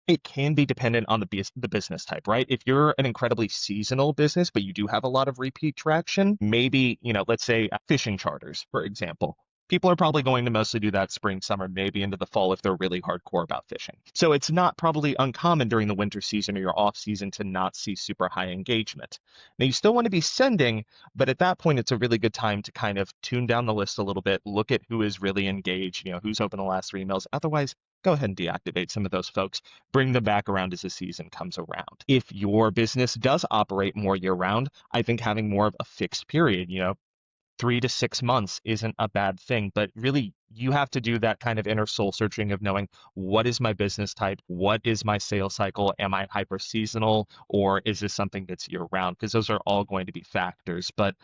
it can be dependent on the business type, right? If you're an incredibly seasonal business, but you do have a lot of repeat traction, maybe, let's say fishing charters, for example. People are probably going to mostly do that spring, summer, maybe into the fall if they're really hardcore about fishing. So it's not probably uncommon during the winter season or your off season to not see super high engagement. Now you still want to be sending, but at that point it's a really good time to kind of tune down the list a little bit, look at who is really engaged, who's opened the last 3 emails. Otherwise, go ahead and deactivate some of those folks, bring them back around as the season comes around. If your business does operate more year round, I think having more of a fixed period, 3 to 6 months isn't a bad thing, but really you have to do that kind of inner soul searching of knowing what is my business type? What is my sales cycle? Am I hyper seasonal, or is this something that's year round? Because those are all going to be factors. But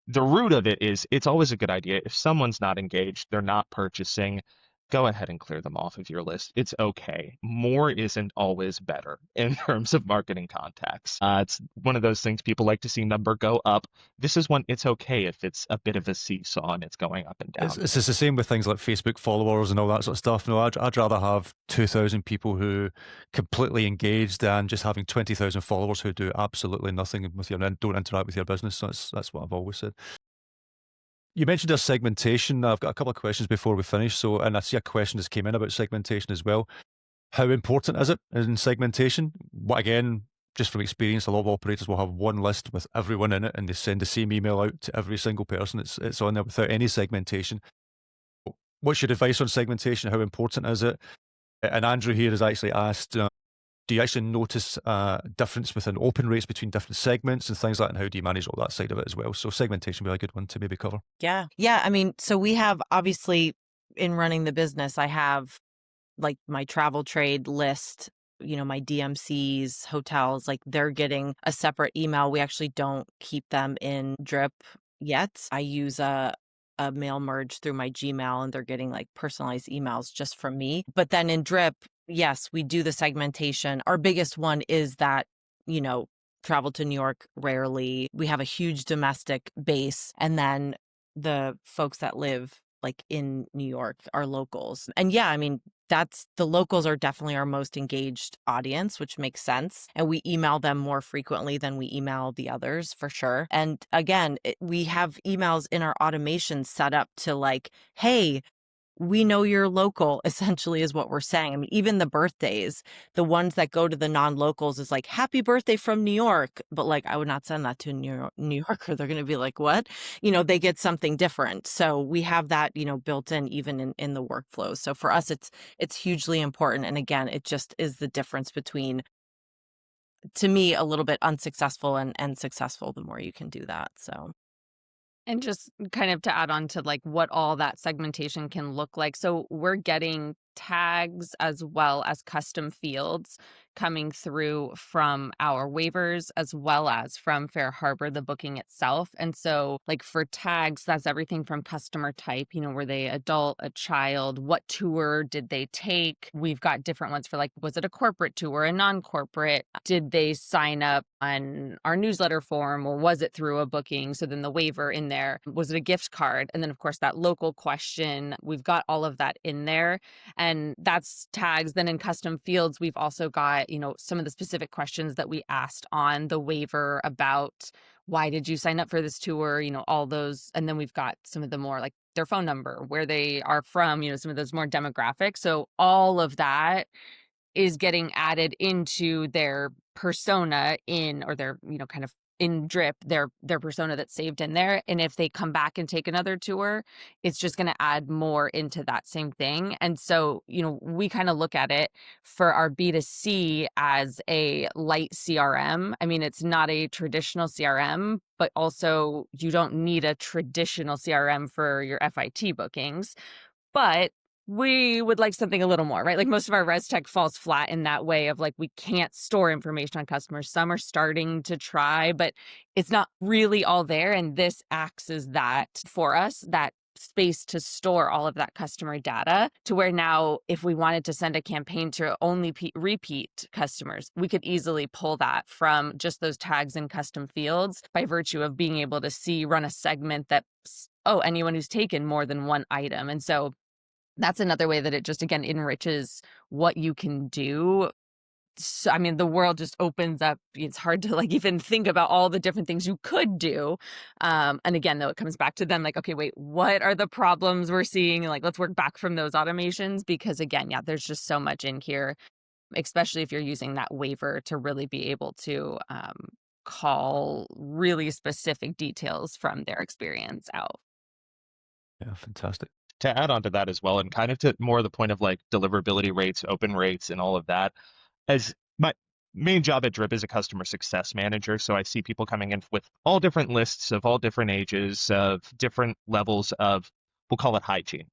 the root of it is it's always a good idea. If someone's not engaged, they're not purchasing, go ahead and clear them off of your list. It's okay. More isn't always better in terms of marketing contacts. It's one of those things people like to see number go up. This is one, it's okay if it's a bit of a seesaw and it's going up and down. It's the same with things like Facebook followers and all that sort of stuff. No, I'd rather have 2,000 people who completely engaged than just having 20,000 followers who do absolutely nothing with your and don't interact with your business. That's what I've always said. You mentioned their segmentation. I've got a couple of questions before we finish. So, and I see a question that's came in about segmentation as well. How important is it in segmentation? What, again, just from experience, a lot of operators will have one list with everyone in it, and they send the same email out to every single person. It's on there without any segmentation. What's your advice on segmentation? How important is it? And Andrew here has actually asked, do you actually notice a difference within open rates between different segments and things like that? And how do you manage all that side of it as well? So segmentation would be a good one to maybe cover. Yeah. Yeah. I mean, so we have obviously in running the business, I have like my travel trade list, my DMCs, hotels, like they're getting a separate email. We actually don't keep them in Drip yet. I use a mail merge through my Gmail and they're getting like personalized emails just from me. But then in Drip, yes, we do the segmentation. Our biggest one is that, travel to New York rarely. We have a huge domestic base. And then the folks that live like in New York are locals. And yeah, I mean, the locals are definitely our most engaged audience, which makes sense. And we email them more frequently than we email the others for sure. And again, we have emails in our automation set up to like, hey, we know you're local, essentially, is what we're saying. I mean, even the birthdays, the ones that go to the non-locals is like, happy birthday from New York. But like, I would not send that to a New Yorker. They're going to be like, what? They get something different. So we have that, built in even in the workflow. So for us, it's hugely important. And again, it just is the difference between, to me, a little bit unsuccessful and successful, the more you can do that. So And just kind of to add on to like what all that segmentation can look like. So we're getting tags as well as custom fields coming through from our waivers as well as from Fair Harbor, the booking itself. And so like for tags, that's everything from customer type, were they adult, a child, what tour did they take? We've got different ones for like, was it a corporate tour, a non-corporate? Did they sign up on our newsletter form or was it through a booking? So then the waiver in there, was it a gift card? And then of course that local question, we've got all of that in there. And that's tags. Then in custom fields, we've also got, some of the specific questions that we asked on the waiver about why did you sign up for this tour, all those. And then we've got some of the more like their phone number, where they are from, some of those more demographics. So all of that is getting added into their persona or their, kind of in drip, their persona that's saved in there. And if they come back and take another tour, it's just going to add more into that same thing. And so, we kind of look at it for our B2C as a light CRM. I mean, it's not a traditional CRM, but also you don't need a traditional CRM for your FIT bookings. But we would like something a little more, right? Like most of our res tech falls flat in that way of like, we can't store information on customers. Some are starting to try, but it's not really all there. And this acts as that for us, that space to store all of that customer data, to where now if we wanted to send a campaign to only repeat customers, we could easily pull that from just those tags and custom fields by virtue of being able to run a segment that, anyone who's taken more than one item. And so that's another way that it just, again, enriches what you can do. So, I mean, the world just opens up. It's hard to like even think about all the different things you could do. And again, though, it comes back to then like, okay, wait, what are the problems we're seeing? Like, let's work back from those automations, because again, yeah, there's just so much in here, especially if you're using that waiver to really be able to call really specific details from their experience out. Yeah, fantastic. To add on to that as well, and kind of to more the point of like deliverability rates, open rates, and all of that, as my main job at Drip is a customer success manager. So I see people coming in with all different lists of all different ages, of different levels of, we'll call it hygiene.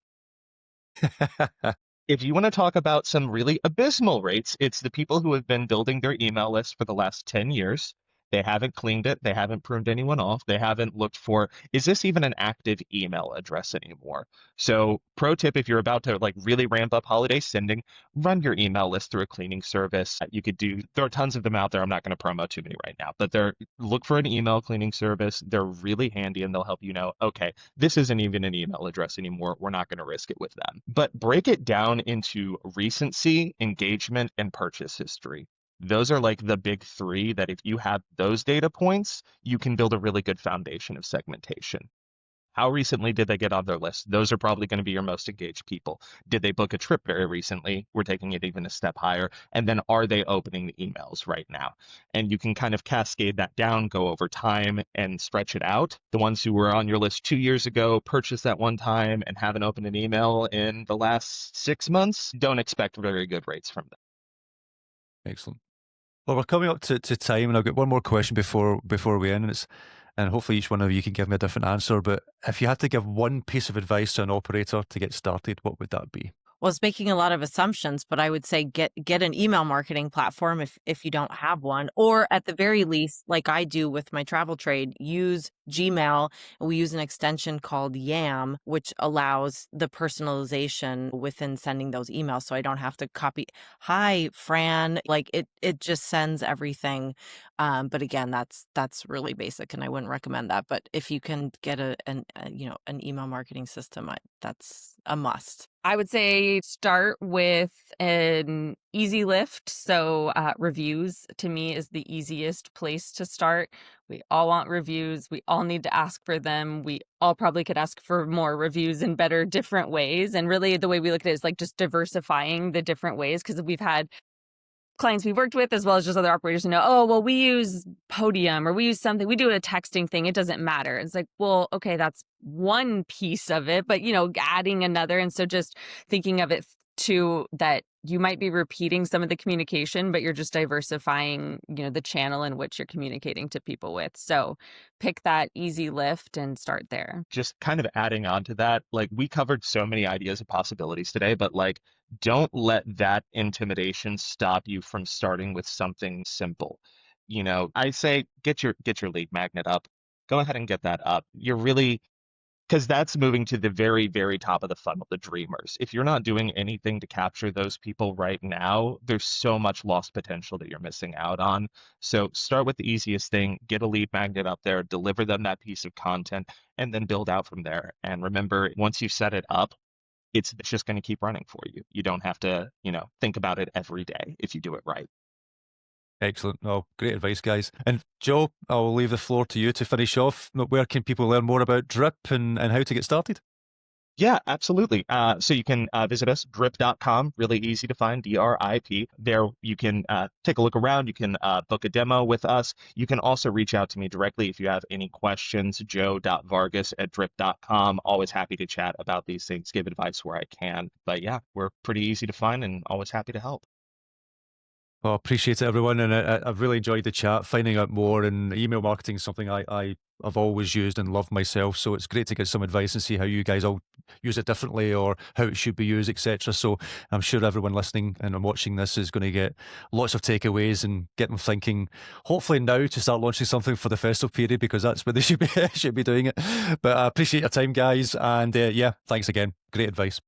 If you want to talk about some really abysmal rates, it's the people who have been building their email list for the last 10 years. They haven't cleaned it. They haven't pruned anyone off. They haven't looked for, is this even an active email address anymore? So pro tip, if you're about to like really ramp up holiday sending, run your email list through a cleaning service. You could there are tons of them out there. I'm not going to promo too many right now, but look for an email cleaning service. They're really handy and they'll help you know, okay, this isn't even an email address anymore. We're not going to risk it with them. But break it down into recency, engagement, and purchase history. Those are like the big three that if you have those data points, you can build a really good foundation of segmentation. How recently did they get on their list? Those are probably going to be your most engaged people. Did they book a trip very recently? We're taking it even a step higher. And then are they opening the emails right now? And you can kind of cascade that down, go over time and stretch it out. The ones who were on your list 2 years ago, purchased that one time and haven't opened an email in the last 6 months, don't expect very good rates from them. Excellent. Well, we're coming up to time, and I've got one more question before we end, and hopefully each one of you can give me a different answer. But if you had to give one piece of advice to an operator to get started, what would that be? Well, it's making a lot of assumptions, but I would say get an email marketing platform if you don't have one, or at the very least, like I do with my travel trade, use Gmail. And we use an extension called YAM, which allows the personalization within sending those emails. So I don't have to copy, hi, Fran, like it just sends everything. But again, that's really basic and I wouldn't recommend that. But if you can get an email marketing system, that's a must. I would say start with an easy lift. So, reviews to me is the easiest place to start. We all want reviews. We all need to ask for them. We all probably could ask for more reviews in better, different ways. And really, the way we look at it is like just diversifying the different ways because we've had clients we've worked with as well as just other operators who know, oh, well, we use Podium or we use something, we do a texting thing. It doesn't matter. It's like, well, okay, that's one piece of it, but adding another. And so just thinking of it too, that you might be repeating some of the communication, but you're just diversifying, the channel in which you're communicating to people with. So pick that easy lift and start there. Just kind of adding on to that, like we covered so many ideas and possibilities today, but like don't let that intimidation stop you from starting with something simple. I say get your lead magnet up. Go ahead and get that up. You're really because that's moving to the very, very top of the funnel, the dreamers. If you're not doing anything to capture those people right now, there's so much lost potential that you're missing out on. So start with the easiest thing, get a lead magnet up there, deliver them that piece of content, and then build out from there. And remember, once you set it up, it's just going to keep running for you. You don't have to, think about it every day if you do it right. Excellent. Oh, great advice, guys. And Joe, I'll leave the floor to you to finish off. Where can people learn more about Drip and how to get started? Yeah, absolutely. So you can visit us, drip.com, really easy to find, DRIP. There you can take a look around. You can book a demo with us. You can also reach out to me directly if you have any questions, joe.vargas@drip.com. Always happy to chat about these things, give advice where I can. But yeah, we're pretty easy to find and always happy to help. Well, appreciate it, everyone. And I've really enjoyed the chat, finding out more. And email marketing is something I've always used and loved myself. So it's great to get some advice and see how you guys all use it differently or how it should be used, etc. So I'm sure everyone listening and watching this is going to get lots of takeaways and get them thinking, hopefully now to start launching something for the festive period because that's where they should be should be doing it. But I appreciate your time, guys. And yeah, thanks again. Great advice.